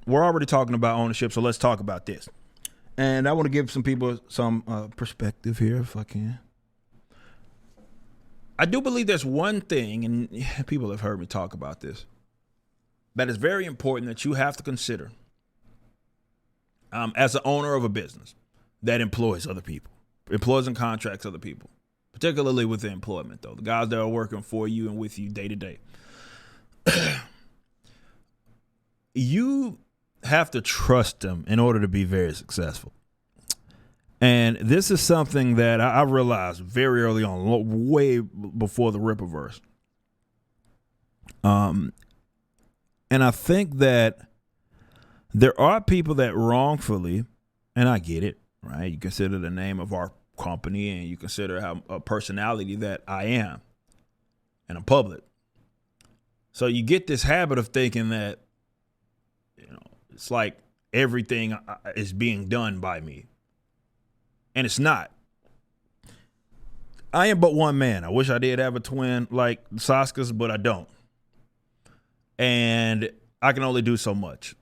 we're already talking about ownership, so let's talk about this. And I want to give some people some perspective here, if I can. I do believe there's one thing, and people have heard me talk about this, that is very important that you have to consider as an owner of a business that employs other people, employs and contracts other people, particularly with the employment, though, the guys that are working for you and with you day to day. You have to trust them in order to be very successful. And this is something that I realized very early on, way before the Rippaverse. And I think that there are people that wrongfully, and I get it, right? You consider the name of our company and you consider how a personality that I am and I'm public. So you get this habit of thinking that, it's like everything is being done by me. And it's not. I am but one man. I wish I did have a twin like Saskas, but I don't. And I can only do so much.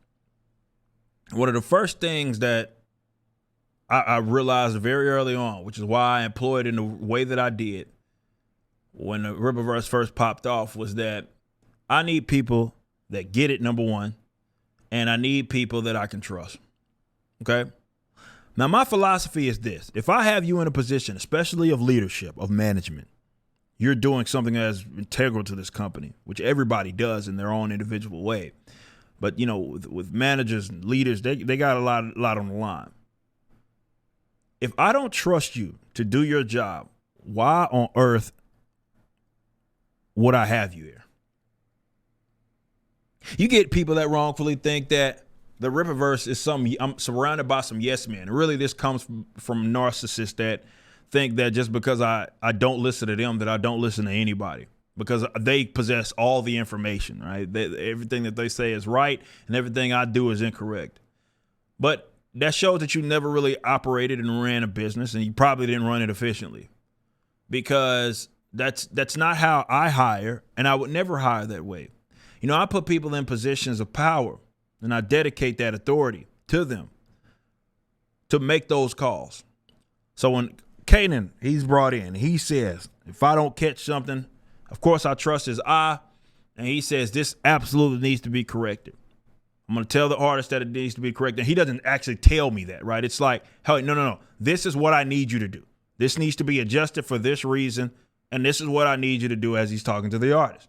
One of the first things that I realized very early on, which is why I employed in the way that I did when the Rippaverse first popped off, was that I need people that get it, number one, and I need people that I can trust. Okay? Now, my philosophy is this. If I have you in a position, especially of leadership, of management, you're doing something that's integral to this company, which everybody does in their own individual way. But, with managers and leaders, they got a lot on the line. If I don't trust you to do your job, why on earth would I have you here? You get people that wrongfully think that the Rippaverse is I'm surrounded by some yes men. Really, this comes from narcissists that think that just because I don't listen to them, that I don't listen to anybody, because they possess all the information, right? Everything that they say is right and everything I do is incorrect. But that shows that you never really operated and ran a business, and you probably didn't run it efficiently, because that's not how I hire, and I would never hire that way. I put people in positions of power, and I dedicate that authority to them to make those calls. So when Kanan, he's brought in, he says, if I don't catch something, of course I trust his eye, and he says this absolutely needs to be corrected. I'm going to tell the artist that it needs to be corrected. And he doesn't actually tell me that, right? It's like, hey, no. This is what I need you to do. This needs to be adjusted for this reason, and this is what I need you to do, as he's talking to the artist.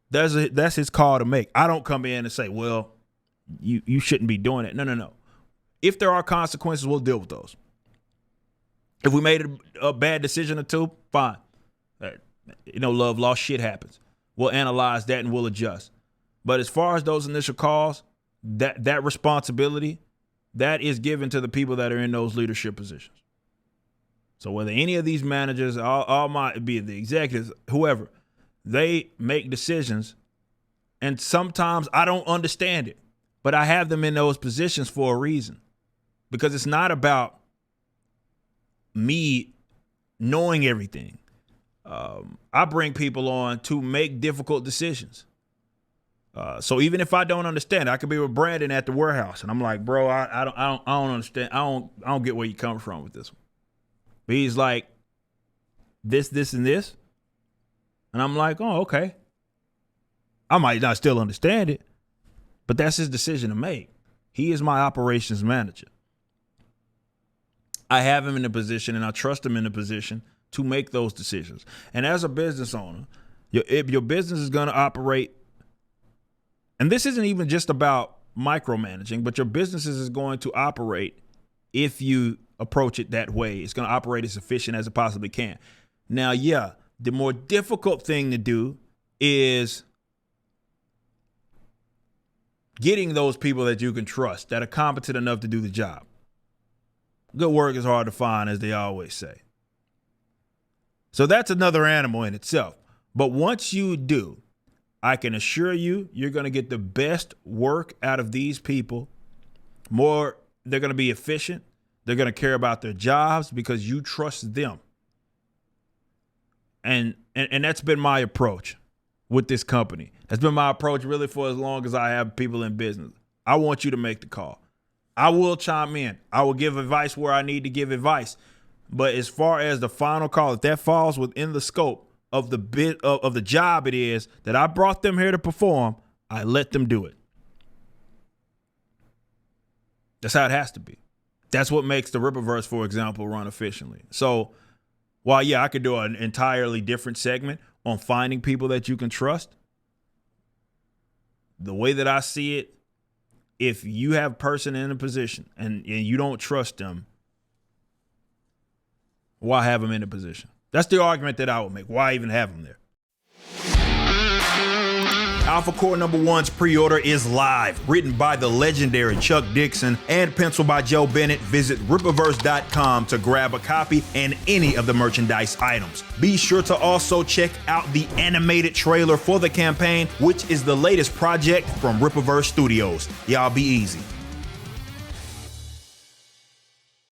That's his call to make. I don't come in and say, well, you shouldn't be doing it. No. If there are consequences, we'll deal with those. If we made a bad decision or two, fine. Love, loss, shit happens. We'll analyze that and we'll adjust. But as far as those initial calls, that responsibility, that is given to the people that are in those leadership positions. So whether any of these managers, all might be the executives, whoever, they make decisions, and sometimes I don't understand it, but I have them in those positions for a reason, because it's not about me knowing everything. I bring people on to make difficult decisions. So even if I don't understand, I could be with Brandon at the warehouse, and I'm like, bro, I don't understand. I don't get where you come from with this one. But he's like, this, and this. And I'm like, oh, okay. I might not still understand it, but that's his decision to make. He is my operations manager. I have him in a position, and I trust him in a position to make those decisions. And as a business owner, your business is going to operate, and this isn't even just about micromanaging, but your business is going to operate if you approach it that way. It's going to operate as efficient as it possibly can. Now, yeah, the more difficult thing to do is getting those people that you can trust, that are competent enough to do the job. Good work is hard to find, as they always say. So that's another animal in itself. But once you do, I can assure you, you're going to get the best work out of these people. They're going to be efficient. They're going to care about their jobs because you trust them. And that's been my approach with this company. That's been my approach really for as long as I have people in business. I want you to make the call. I will chime in. I will give advice where I need to give advice. But as far as the final call, if that falls within the scope of the bit of the job it is that I brought them here to perform, I let them do it. That's how it has to be. That's what makes the Rippaverse, for example, run efficiently. So while, yeah, I could do an entirely different segment on finding people that you can trust, the way that I see it, if you have a person in a position and you don't trust them, why have them in a position? That's the argument that I would make. Why even have them there? Alpha Core #1's pre-order is live. Written by the legendary Chuck Dixon and penciled by Joe Bennett. Visit Rippaverse.com to grab a copy and any of the merchandise items. Be sure to also check out the animated trailer for the campaign, which is the latest project from Rippaverse Studios. Y'all be easy.